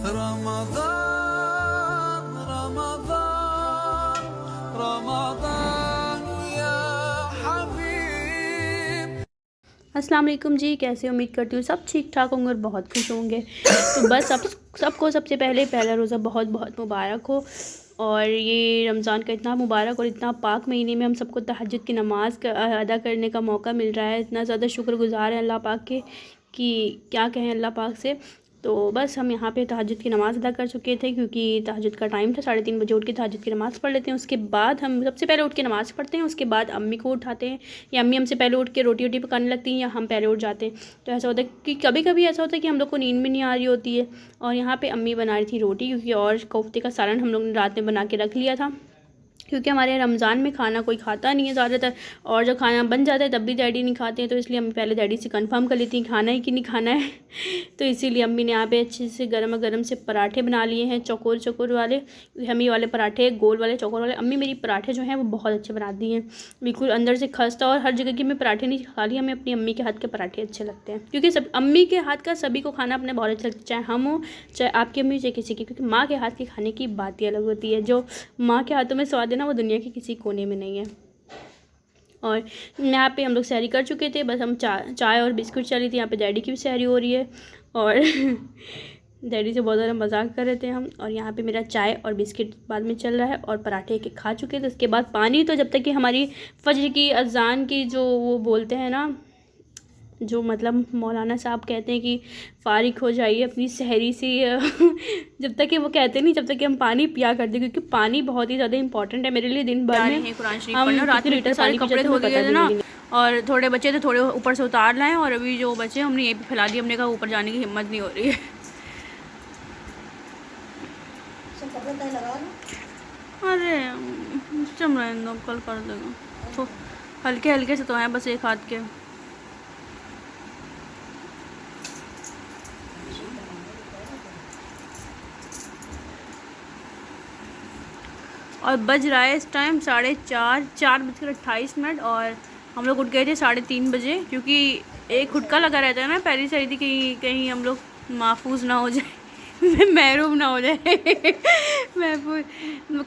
रमज़ान रमज़ान रमज़ान या हबीब। अस्सलाम वालेकुम जी, कैसे उम्मीद करती हूँ सब ठीक ठाक होंगे और बहुत खुश होंगे। तो बस सबको सबसे पहले पहला रोज़ा बहुत बहुत मुबारक हो। और ये रमज़ान का इतना मुबारक और इतना पाक महीने में हम सबको तहज्जुद की नमाज़ अदा करने का मौका मिल रहा है। इतना ज़्यादा शुक्रगुज़ार हैं अल्लाह पाक के कि क्या कहें अल्लाह पाक से। तो बस हम यहाँ पे तहज्जुद की नमाज़ अदा कर चुके थे क्योंकि तहज्जुद का टाइम था। 3:30 बजे उठ के तहज्जुद की नमाज़ पढ़ लेते हैं। उसके बाद हम सबसे पहले उठ के नमाज़ पढ़ते हैं, उसके बाद अम्मी को उठाते हैं या अम्मी हमसे पहले उठ के रोटी वोटी पकाने लगती हैं या हम पहले उठ जाते हैं। तो ऐसा होता है कि कभी कभी ऐसा होता है कि हम लोग को नींद भी नहीं आ रही होती है और यहाँ पे अम्मी बना रही थी रोटी, क्योंकि और कोफ्ते का सालन हम लोग ने रात में बना के रख लिया था। क्योंकि हमारे यहाँ रमज़ान में खाना कोई खाता नहीं है ज़्यादातर, और जब खाना बन जाता है तब भी डैडी नहीं खाते हैं। तो इसलिए हम पहले डैडी से कंफर्म कर लेती हैं खाना है कि नहीं खाना है। तो इसीलिए अम्मी ने यहाँ पे अच्छे से गर्मा गर्म से पराठे बना लिए हैं, चौकोर चौकोर वाले। हम ये वाले पराठे गोल वाले चौकोर वाले, अम्मी मेरी पराठे जो हैं वो बहुत अच्छे बनाती हैं, बिल्कुल अंदर से खस्ता। और हर जगह की मैं पराठे नहीं खा ली, हमें अपनी अम्मी के हाथ के पराठे अच्छे लगते हैं, क्योंकि सब अम्मी के हाथ का सभी को खाना अपने बहुत अच्छा लगता है, चाहे हम हो चाहे आपकी अम्मी चाहे किसी की, क्योंकि माँ के हाथ के खाने की बात ही अलग होती है। जो माँ के हाथों में स्वाद है ना, वो दुनिया के किसी कोने में नहीं है। और यहाँ पे हम लोग सहरी कर चुके थे, बस हम चाय और बिस्कुट चली थी। यहाँ पे डैडी की भी सहरी हो रही है और डैडी से बहुत ज़्यादा मजाक कर रहे थे हम। और यहाँ पे मेरा चाय और बिस्किट बाद में चल रहा है और पराठे के खा चुके थे। उसके बाद पानी, तो जब तक कि हमारी फजर की अजान की जो वो बोलते हैं ना, जो मतलब मौलाना साहब कहते हैं कि फ़ारिग हो जाइए अपनी सहरी से, जब तक कि वो कहते नहीं, जब तक कि हम पानी पिया करते, क्योंकि पानी बहुत ही ज़्यादा इंपॉर्टेंट है मेरे लिए। दिन भर में कुरान शरीफ हम पढ़ना, रात कितने में लीटर इतने सारे पानी पी कपड़े जाते हैं धो हमें पता दिए थे भी ना, नहीं। और थोड़े बचे थे, थोड़े ऊपर से उतार लाए, और अभी जो बचे हमने ये भी फैला दिए। हमने कहा ऊपर जाने की हिम्मत नहीं हो रही है। अरे चल रहे दो, कल कर देगा। तो हल्के हल्के से तो हैं, बस एक हाथ के। और बज रहा है इस टाइम 4:30 और हम लोग उठ गए थे 3:30 बजे, क्योंकि एक खुटका लगा रहता है ना पहली सहरी थी, कहीं कहीं हम लोग महफूज ना हो जाए, महरूम ना हो जाए, महफूज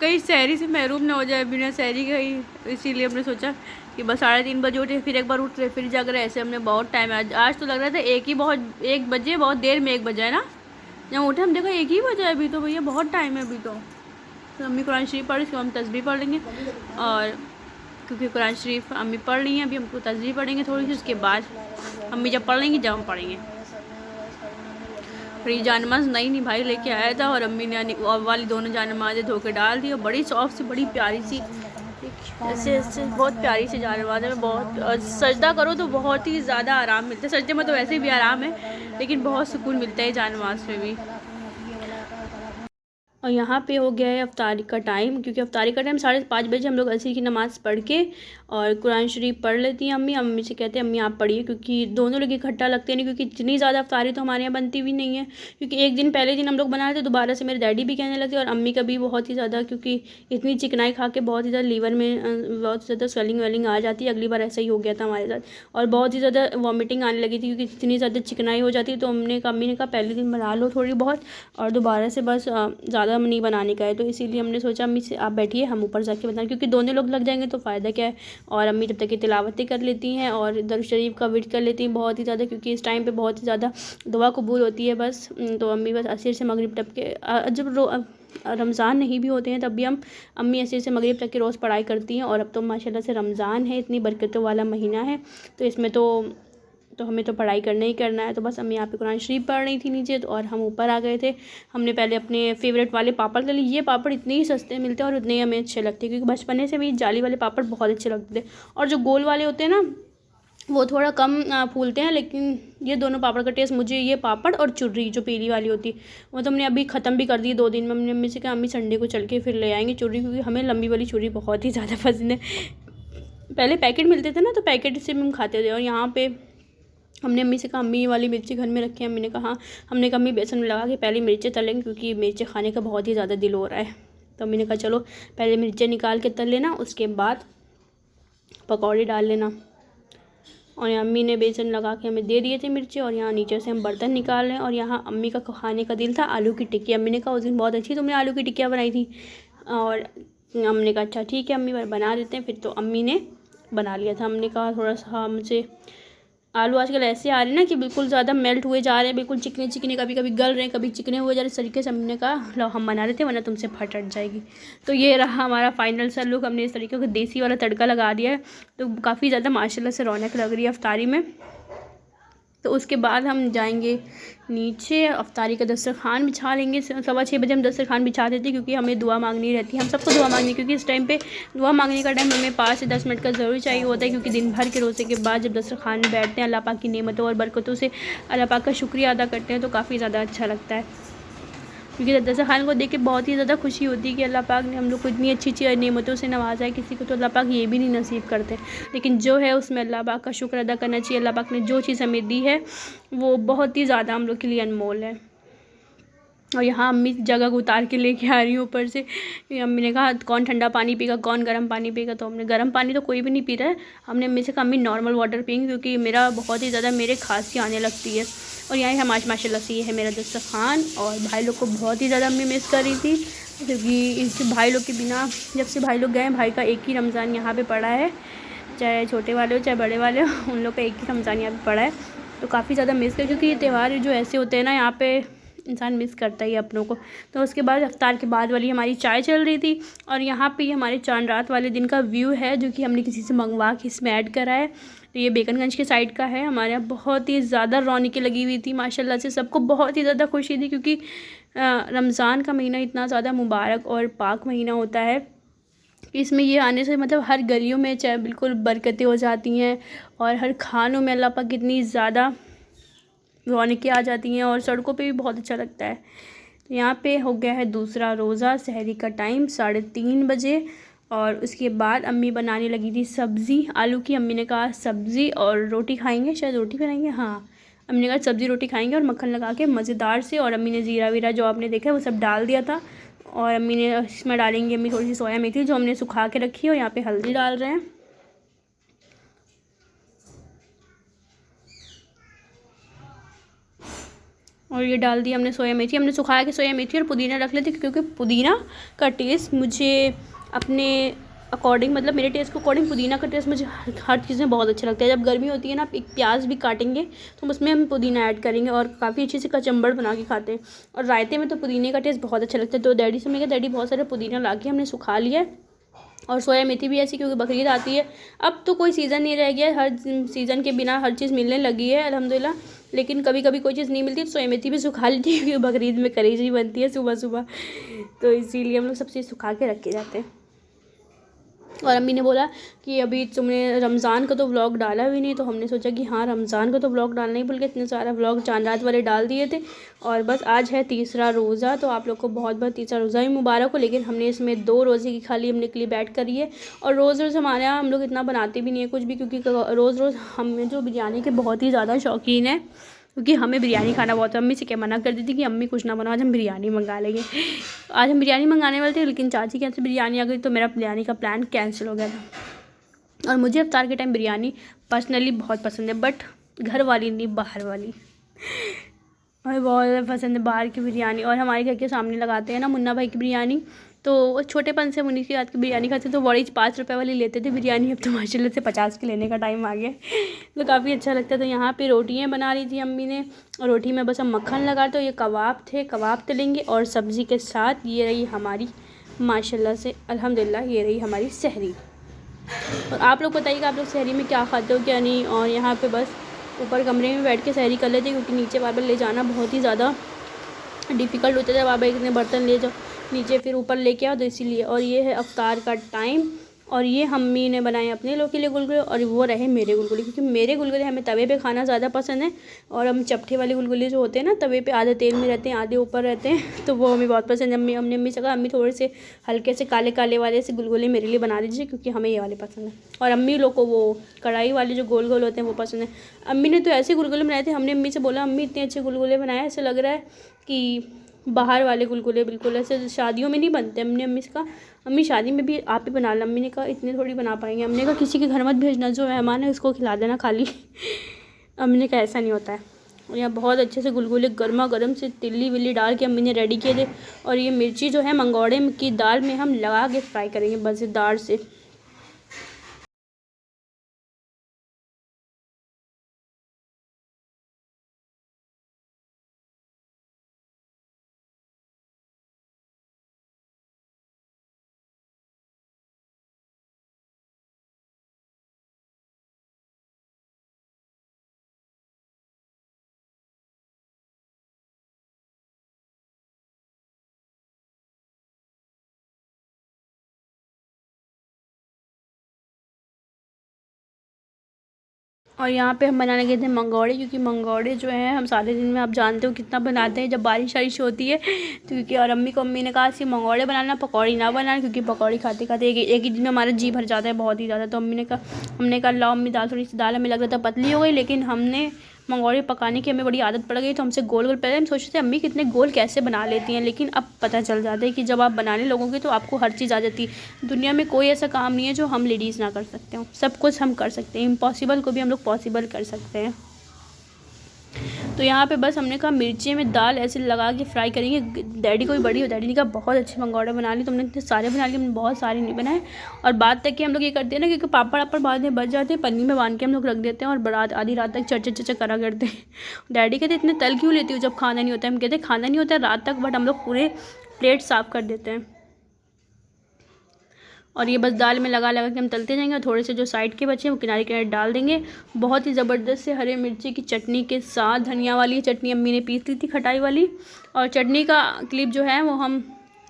कहीं सहरी से महरूम ना हो जाए बिना सहरी का ही। इसीलिए हमने सोचा कि बस 3:30 बजे उठे, फिर एक बार उठ रहे फिर जग रहे, ऐसे हमने बहुत टाइम आज तो लग रहा था 1 बजे, बहुत देर में 1 बजा है ना। जब उठे हम देखा 1 ही बजा है अभी, तो भैया बहुत टाइम है अभी तो अम्मी कुरान शरीफ पढ़ी, उसको हम तस्बीह पढ़ लेंगे। और क्योंकि कुरान शरीफ अम्मी पढ़ ली हैं, अभी हमको तस्बीह पढ़ेंगे थोड़ी सी, उसके बाद अम्मी जब पढ़ लेंगी जब हम पढ़ेंगे। फिर ये जानमाज नहीं भाई लेके आया था, और अम्मी ने वाली दोनों जानमाजें धो के डाल दी, और बड़ी सॉफ्ट सी, बड़ी प्यारी सी, ऐसे ऐसे बहुत प्यारी सी जानमाज है। बहुत, और सजदा करो तो बहुत ही ज़्यादा आराम मिलता है। सजदे में तो वैसे भी आराम है, लेकिन बहुत सुकून मिलता है जानमाज में भी। और यहाँ पे हो गया है अफ्तारी का टाइम, क्योंकि अफ्तारी का टाइम 5:30 बजे हम लोग असर की नमाज़ पढ़ के और कुरान शरीफ पढ़ लेती हैं अम्मी। अम्मी से कहते हैं अम्मी आप पढ़िए, क्योंकि दोनों लोग इकट्ठा लगते नहीं, क्योंकि इतनी ज़्यादा अफ्तारी तो हमारे यहाँ बनती भी नहीं है। क्योंकि एक दिन पहले दिन हम लोग बना रहे थे, दोबारा से मेरे डैडी भी कहने लगे और अम्मी का भी बहुत ही ज़्यादा, क्योंकि इतनी चिकनाई खा के बहुत ही ज़्यादा लीवर में बहुत ज़्यादा स्वेलिंग वेलिंग आ जाती है। अगली बार ऐसा ही हो गया था हमारे साथ, और बहुत ही ज़्यादा वॉमिटिंग आने लगी थी, क्योंकि इतनी ज़्यादा चिकनाई हो जाती है। तो अम्मी ने कहा पहले दिन बना लो थोड़ी बहुत, और दोबारा से बस ज़्यादा नहीं बनाने का है। तो इसीलिए हमने सोचा अम्मी से आप बैठिए, हम ऊपर जाके बताएं, क्योंकि दोनों लोग लग जाएंगे तो फ़ायदा क्या है। और अम्मी जब तक की तिलावतें कर लेती हैं और दरूद शरीफ का विर्द कर लेती हैं बहुत ही ज़्यादा, क्योंकि इस टाइम पे बहुत ही ज़्यादा दुआ कबूल होती है बस। तो अम्मी बस असर से मगरिब तक के, जब रमज़ान नहीं भी होते हैं तब भी हम अम्मी असर से मगरिब तक के रोज़ पढ़ाई करती हैं। और अब तो माशाल्लाह से रमज़ान है, इतनी बरकतों वाला महीना है, तो इसमें तो हमें तो पढ़ाई करना ही करना है। तो बस अम्मी यहाँ पे कुरान शरीफ पढ़ रही थी नीचे, तो और हम ऊपर आ गए थे। हमने पहले अपने फेवरेट वाले पापड़ ले लिए। ये पापड़ इतने ही सस्ते मिलते हैं और उतने ही हमें अच्छे लगते हैं, क्योंकि बचपने से भी जाली वाले पापड़ बहुत अच्छे लगते थे। और जो गोल वाले होते हैं ना, वो थोड़ा कम फूलते हैं, लेकिन ये दोनों पापड़ का टेस्ट, मुझे ये पापड़ और चुर्री जो पीली वाली होती, वो तो हमने अभी ख़त्म भी कर दी 2 दिन में। हमने अम्मी से कहा अम्मी संडे को चल के फिर ले आएंगे चुर्री, क्योंकि हमें लंबी वाली चुर्री बहुत ही ज़्यादा पसंद है। पहले पैकेट मिलते थे ना, तो पैकेट से हम खाते थे। और यहाँ पे हमने अम्मी से कहा अम्मी ये वाली मिर्ची घर में रखी है। अम्मी ने कहा, हमने कहा अम्मी बेसन में लगा के पहले मिर्चें तलेंगे, क्योंकि मिर्चें खाने का बहुत ही ज़्यादा दिल हो रहा है। तो अम्मी ने कहा चलो पहले मिर्चें निकाल के तल लेना, उसके बाद पकौड़े डाल लेना। और यहाँ अम्मी ने बेसन लगा के हमें दे दिए थे मिर्ची, और यहाँ नीचे से हम बर्तन निकाल रहे हैं। और यहाँ अम्मी का खाने का दिल था आलू की टिक्की। अम्मी ने कहा उस दिन बहुत अच्छी तुमने आलू की टिक्कियाँ बनाई थी, और हमने कहा अच्छा ठीक है अम्मी बना देते हैं। फिर तो अम्मी ने बना लिया था। हमने कहा थोड़ा सा मुझे आलू आजकल ऐसे आ रहे हैं ना कि बिल्कुल ज़्यादा मेल्ट हुए जा रहे हैं, बिल्कुल चिकने चिकने, कभी कभी गल रहे हैं, कभी चिकने हुए जा रहे हैं। इस तरीके से हमने कहा लो हम बना देते हैं वरना तुमसे फट जाएगी। तो ये रहा हमारा फाइनल सा लुक। हमने इस तरीके का देसी वाला तड़का लगा दिया है, तो काफ़ी ज़्यादा माशाल्लाह से रौनक लग रही है अफ्तारी में। तो उसके बाद हम जाएंगे नीचे, अफ्तारी का दस्तरखान बिछा लेंगे। 6:15 बजे हम दस्तरखान बिछा देते हैं, क्योंकि हमें दुआ मांगनी रहती है। हम सबको दुआ मांगनी, क्योंकि इस टाइम पे दुआ मांगने का टाइम हमें 5 से 10 मिनट का ज़रूर चाहिए होता है, क्योंकि दिन भर के रोज़े के बाद जब दस्तरखान में बैठते हैं अल्लाह पाक की नेमतों और बरकतों से अल्लाह पाक का शुक्रिया अदा करते हैं, तो काफ़ी ज़्यादा अच्छा लगता है। क्योंकि दस्तरखान को देख के बहुत ही ज़्यादा खुशी होती है कि अल्लाह पाक ने हम लोग को इतनी अच्छी अच्छी नेमतों से नवाजा है। किसी को तो अल्लाह पाक ये भी नहीं नसीब करते, लेकिन जो है उसमें अल्लाह पाक का शुक्र अदा करना चाहिए। अल्लाह पाक ने जो चीज़ हमें दी है वो बहुत ही ज़्यादा हम लोग के लिए अनमोल है। और यहाँ अम्मी जगह को उतार के लेके आ रही हूँ ऊपर से। अम्मी ने कहा कौन ठंडा पानी पीगा, कौन गर्म पानी पीगा। तो हमने गर्म पानी तो कोई भी नहीं पी रहा है। हमने अम्मी से कहा अम्मी नॉर्मल वाटर पियेंगे, क्योंकि मेरा बहुत ही ज़्यादा मेरे खांसी आने लगती है। और यहाँ हमारे माशाल्लाह से ये है मेरा दस्तरखान। और भाई लोग को बहुत ही ज़्यादा अम्मी मिस कर रही थी, क्योंकि इस भाई लोग के बिना जब से भाई लोग गए, भाई का एक ही रमज़ान यहाँ पे पड़ा है, चाहे छोटे वाले हो चाहे बड़े वाले हो, उन लोग का एक ही रमज़ान यहाँ पे पड़ा है। तो काफ़ी ज़्यादा मिस कर, क्योंकि ये त्यौहार जो ऐसे होते हैं ना यहाँ पे इंसान मिस करता ही अपनों को। तो उसके बाद इफ्तार के बाद वाली हमारी चाय चल रही थी, और यहाँ पे ये हमारे चांद रात वाले दिन का व्यू है, जो कि हमने किसी से मंगवा के इसमें ऐड करा है। तो ये बेकनगंज के साइड का है। हमारे यहाँ बहुत ही ज़्यादा रौनकें लगी हुई थी माशाल्लाह से, सबको बहुत ही ज़्यादा खुशी थी, क्योंकि रमज़ान का महीना इतना ज़्यादा मुबारक और पाक महीना होता है कि इसमें ये आने से मतलब हर गलियों में चाहे बिल्कुल बरकतें हो जाती हैं, और हर खानों में अल्लाह पाक कितनी ज़्यादा रौनकें आ जाती हैं, और सड़कों पे भी बहुत अच्छा लगता है। तो यहाँ पे हो गया है दूसरा रोज़ा, सहरी का टाइम 3:30 बजे। और उसके बाद अम्मी बनाने लगी थी सब्ज़ी आलू की। अम्मी ने कहा सब्ज़ी और रोटी खाएंगे, शायद रोटी बनाएंगे, हाँ अम्मी ने कहा सब्ज़ी रोटी खाएंगे और मक्खन लगा के मज़ेदार से। और अम्मी ने ज़ीरा वीरा जो आपने देखा है वो सब डाल दिया था, और अम्मी ने इसमें डालेंगे अम्मी थोड़ी सी सोया मेथी जो हमने सुखा के रखी है, और यहाँ पे हल्दी डाल रहे हैं। और ये डाल दी हमने सोया मेथी, हमने सुखाया के सोया मेथी और पुदीना रख लेते, क्योंकि पुदीना का टेस्ट मुझे अपने अकॉर्डिंग, मतलब मेरे टेस्ट के अकॉर्डिंग पुदीना का टेस्ट मुझे हर चीज़ में बहुत अच्छा लगता है। जब गर्मी होती है ना, आप एक प्याज भी काटेंगे तो उसमें हम पुदीना ऐड करेंगे, और काफ़ी अच्छे से कचम्बड़ बना के खाते हैं। और रायते में तो पुदीने का टेस्ट बहुत अच्छा लगता है। तो डैडी से मैं डैडी बहुत सारे पुदीना ला के हमने सुखा लिया है। और सोया मेथी भी ऐसी, क्योंकि बकरीद आती है, अब तो कोई सीज़न नहीं रह गया, हर सीज़न के बिना हर चीज़ मिलने लगी है अल्हम्दुलिल्लाह। लेकिन कभी कभी कोई चीज़ नहीं मिलती तो सोया मेथी भी सुखा लेती है, क्योंकि बकरीद में कलेजी बनती है सुबह सुबह, तो इसीलिए हम लोग सब चीज़ सुखा के रखे जाते हैं। और अम्मी ने बोला कि अभी तुमने रमज़ान का तो व्लॉग डाला भी नहीं, तो हमने सोचा कि हाँ रमज़ान का तो व्लॉग डालना ही भूल गए, इतने सारा व्लॉग चांद रात वाले डाल दिए थे। और बस आज है तीसरा रोज़ा, तो आप लोग को बहुत बहुत तीसरा रोज़ा ही मुबारक हो। लेकिन हमने इसमें 2 रोज़े की खाली हमने क्लिप ऐड करी है। और रोज़ रोज़ हमारे यहाँ हम लोग इतना बनाते भी नहीं है कुछ भी, क्योंकि रोज़ रोज़ हमें जो बिरयानी के बहुत ही ज़्यादा शौकीन है, क्योंकि हमें बिरयानी खाना बहुत है। अम्मी से क्या मना कर दी थी कि अम्मी कुछ ना बनाओ, आज हम बिरयानी मंगा लेंगे। आज हम बिरयानी मंगाने वाले थे, लेकिन चाची के यहाँ से बिरयानी आ गई, तो मेरा बिरयानी का प्लान कैंसिल हो गया था। और मुझे इफ्तार के टाइम बिरयानी पर्सनली बहुत पसंद है, बट घर वाली नहीं, बाहर वाली हमें बहुत पसंद है, बाहर की बिरयानी। और हमारे घर के सामने लगाते हैं ना मुन्ना भाई की बिरयानी, तो छोटेपन से मुन्नी की रात की बिरयानी खाते, तो बड़ी 5 रुपये वाली लेते थे बिरयानी। अब तो माशाल्लाह से 50 की लेने का टाइम आ गया, तो काफ़ी अच्छा लगता है। तो यहाँ पे रोटियाँ बना रही थी अम्मी ने, और रोटी में बस हम मक्खन लगाते, तो ये कबाब थे, कबाब तलेंगे। और सब्ज़ी के साथ ये रही हमारी माशाल्लाह से अल्हम्दुलिल्लाह ये रही हमारी सहरी। और आप लोग बताइएगा आप लोग सहरी में क्या खाते हो क्या नहीं। और यहाँ पर बस ऊपर कमरे में बैठ के सहरी कर लेते, क्योंकि नीचे बार ले जाना बहुत ही ज़्यादा डिफ़िकल्ट होता है, बाबा इतने बर्तन ले जाओ नीचे फिर ऊपर लेके आओ, तो इसीलिए। और ये है अफ्तार का टाइम, और ये अम्मी ने बनाए अपने लोग के लिए गुलगुले, और वो रहे मेरे गुलगुले, क्योंकि मेरे गुलगुले हमें तवे पे खाना ज़्यादा पसंद है। और हम चपटे वाले गुलगुले जो होते हैं ना, तवे पे आधे तेल में रहते हैं आधे ऊपर रहते हैं, तो वो हमें बहुत पसंद है। अम्मी से कहा अम्मी थोड़े से हल्के से काले काले वाले से गुलगुले मेरे लिए बना दीजिए, क्योंकि हमें ये वाले पसंद है। और अम्मी लोग को वो कढ़ाई वाले जो गोल गोल होते हैं वो पसंद है। अम्मी ने तो ऐसे गुलगुले बनाए थे, हमने अम्मी से बोला अम्मी इतने अच्छे गुलगुले बनाए, ऐसा लग रहा है कि बाहर वाले गुलगुले बिल्कुल ऐसे शादियों में नहीं बनते। हमने अम्मी से कहा अम्मी शादी में भी आप ही बना लो। अम्मी ने कहा इतने थोड़ी बना पाएंगे। हमने कहा किसी के घर मत भेजना, जो मेहमान है उसको खिला देना खाली। अम्मी ने कहा ऐसा नहीं होता है। और यहाँ बहुत अच्छे से गुलगुले गर्मा गर्म से तिल्ली विल्ली डाल के अम्मी ने रेडी किए थे। और ये मिर्ची जो है मंगोड़े की दाल में हम लगा के फ्राई करेंगे मज़ेदार से। और यहाँ पे हम बनाने गए थे मंगोड़े, क्योंकि मंगोड़े जो हैं हम सारे दिन में आप जानते हो कितना बनाते हैं जब बारिश वारिश होती है। तो क्योंकि और अम्मी ने कहा सिर्फ मंगोड़े बनाना, पकौड़ी ना बनाना, क्योंकि पकौड़ी खाते खाते एक ही दिन में हमारा जी भर जाता है बहुत ही ज़्यादा। तो हमने कहा लाओ अम्मी दाल, थोड़ी सी दाल हमें लग रहा था पतली हो गई, लेकिन हमने मंगोड़े पकाने की हमें बड़ी आदत पड़ गई। तो हमसे गोल गोल, पहले हम सोचते थे अम्मी कितने गोल कैसे बना लेती हैं, लेकिन अब पता चल जाता है कि जब आप बनाने लगोगे तो आपको हर चीज़ आ जाती है। दुनिया में कोई ऐसा काम नहीं है जो हम लेडीज़ ना कर सकते हो, सब कुछ हम कर सकते हैं। इम्पॉसिबल को भी हम लोग पॉसिबल कर सकते हैं। तो यहाँ पे बस हमने कहा मिर्ची में दाल ऐसे लगा के फ्राई करेंगे। डैडी को भी बड़ी हो, डैडी ने कहा बहुत अच्छे मंगोड़े बना लिए तुमने, इतने सारे बना लिए, हमने बहुत सारे नहीं बनाए। और बात तक कि हम लोग ये करते हैं ना, क्योंकि पापड़ बाद में बच जाते हैं, पन्नी में बांध के हम लोग रख देते हैं और बारात आधी रात तक चर्चा करा करते हैं। डैडी कहते इतने तल क्यों लेती हो जब खाना नहीं होता है। हम कहते खाना नहीं होता है रात तक, बट हम लोग पूरे प्लेट साफ़ कर देते हैं। और ये बस दाल में लगा के हम तलते जाएंगे। और थोड़े से जो साइड के बचे हैं वो किनारे किनारे डाल देंगे। बहुत ही ज़बरदस्त से हरे मिर्ची की चटनी के साथ, धनिया वाली चटनी अम्मी ने पीस ली थी खटाई वाली। और चटनी का क्लिप जो है वो हम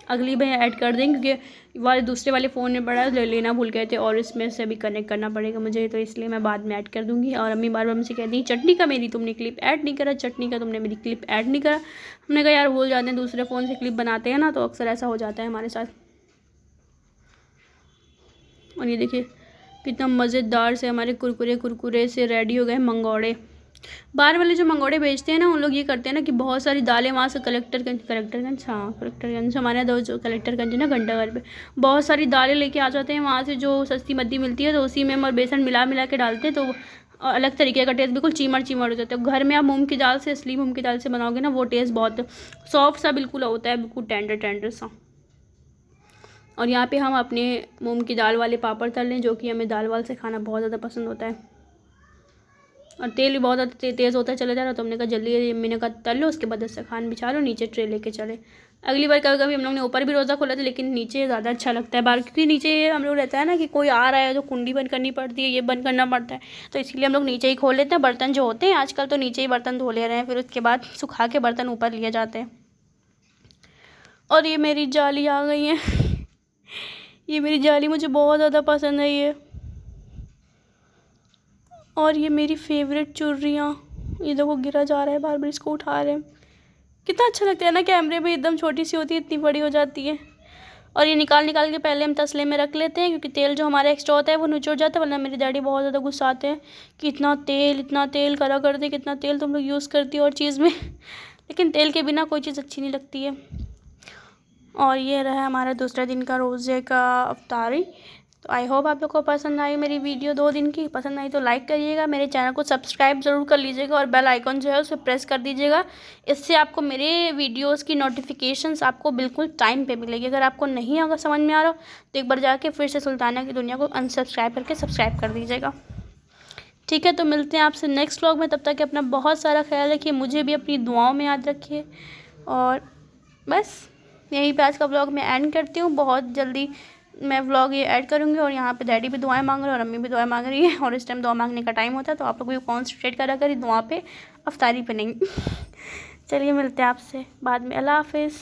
अगली बार ऐड कर देंगे, क्योंकि दूसरे वाले फ़ोन में पड़ा लेना भूल गए थे और इसमें से भी कनेक्ट करना पड़ेगा मुझे, तो इसलिए मैं बाद में ऐड कर दूँगी। और अम्मी बार बार मुझसे कहती हैं चटनी का मेरी तुमने क्लिप ऐड नहीं करा, चटनी का तुमने मेरी क्लिप ऐड नहीं करा। हमने कहा यार भूल जाते हैं, दूसरे फ़ोन से क्लिप बनाते हैं ना, तो अक्सर ऐसा हो जाता है हमारे साथ। और ये देखिए कितना मज़ेदार से हमारे कुरकुरे से रेडी हो गए मंगोड़े। बाहर वाले जो मंगोड़े बेचते हैं ना, उन लोग ये करते हैं ना कि बहुत सारी दालें वहाँ से कलेक्टरगंज हमारे यहाँ जो कलेक्टरगंज है ना घंटाघर पे, बहुत सारी दालें लेके आ जाते हैं वहाँ से जो सस्ती मद्दी मिलती है। तो उसी में और बेसन मिला के डालते हैं, तो अलग तरीके का टेस्ट, बिल्कुल चीमड़ हो जाता है। घर में आप मूंग की दाल से, असली मूंग की दाल से बनाओगे ना, वो टेस्ट बहुत सॉफ्ट सा बिल्कुल होता है, बिल्कुल टेंडर सा। और यहाँ पे हम अपने मूंग की दाल वाले पापड़ तल लें, जो कि हमें दाल वाल से खाना बहुत ज़्यादा पसंद होता है। और तेल भी बहुत ज़्यादा तेज़ होता है चला जा रहा, तो हमने कहा जल्दी अम्मी ने कहा तल लो, उसके बाद खान बिछा लो, नीचे ट्रे लेके चले। अगली बार कभी हम लोग ने ऊपर भी रोज़ा खोला था, लेकिन नीचे ज़्यादा अच्छा लगता है बाहर, क्योंकि नीचे हम लोग रहता है ना कि कोई आ रहा है तो कुंडी बंद करनी पड़ती है, ये बंद करना पड़ता है, तो इसलिए हम लोग नीचे ही खोल लेते हैं। बर्तन जो होते हैं आजकल तो नीचे ही बर्तन धो ले रहे हैं, फिर उसके बाद सुखा के बर्तन ऊपर लिए जाते हैं। और ये मेरी जाली आ गई है, ये मेरी जाली मुझे बहुत ज़्यादा पसंद है ये। और ये मेरी फेवरेट चुर्रियाँ, ये देखो गिरा जा रहा है, बार बार इसको उठा रहे हैं। कितना अच्छा लगता है ना, कैमरे पे एकदम छोटी सी होती है, इतनी बड़ी हो जाती है। और ये निकाल के पहले हम तसले में रख लेते हैं, क्योंकि तेल जो हमारा एक्स्ट्रा होता है वो निचोड़ जाता है। वरना मेरे डैडी बहुत ज़्यादा गुस्सा आते हैं कि इतना तेल करा करते, कितना तेल तुम लोग यूज़ करती हो और चीज़ में। लेकिन तेल के बिना कोई चीज़ अच्छी नहीं लगती है। और ये रहा हमारा दूसरा दिन का रोज़े का अफ्तारी। तो आई होप आप लोग को पसंद आई मेरी वीडियो 2 दिन की। पसंद आई तो लाइक करिएगा, मेरे चैनल को सब्सक्राइब ज़रूर कर लीजिएगा और बेल आइकन जो है उसे प्रेस कर दीजिएगा। इससे आपको मेरे वीडियोस की नोटिफिकेशंस आपको बिल्कुल टाइम पे मिलेगी। अगर आपको नहीं अगर समझ में आ रहा हो तो एक बार जाके फिर से सुल्ताना की दुनिया को अनसब्सक्राइब करके सब्सक्राइब कर दीजिएगा। ठीक है, तो मिलते हैं आपसे नेक्स्ट व्लॉग में। तब तक अपना बहुत सारा ख्याल रखिए, मुझे भी अपनी दुआओं में याद रखिए। और बस यहीं पे आज का व्लॉग मैं एंड करती हूँ। बहुत जल्दी मैं व्लॉग ये ऐड करूँगी। और यहाँ पे डैडी भी दुआएं मांग रहे हैं और अम्मी भी दुआएं मांग रही है, और इस टाइम दुआ मांगने का टाइम होता है, तो आप लोग भी कॉन्सेंट्रेट करा करिए दुआ पे, अफ्तारी पे नहीं। चलिए मिलते हैं आपसे बाद में। अल्लाह हाफिज़।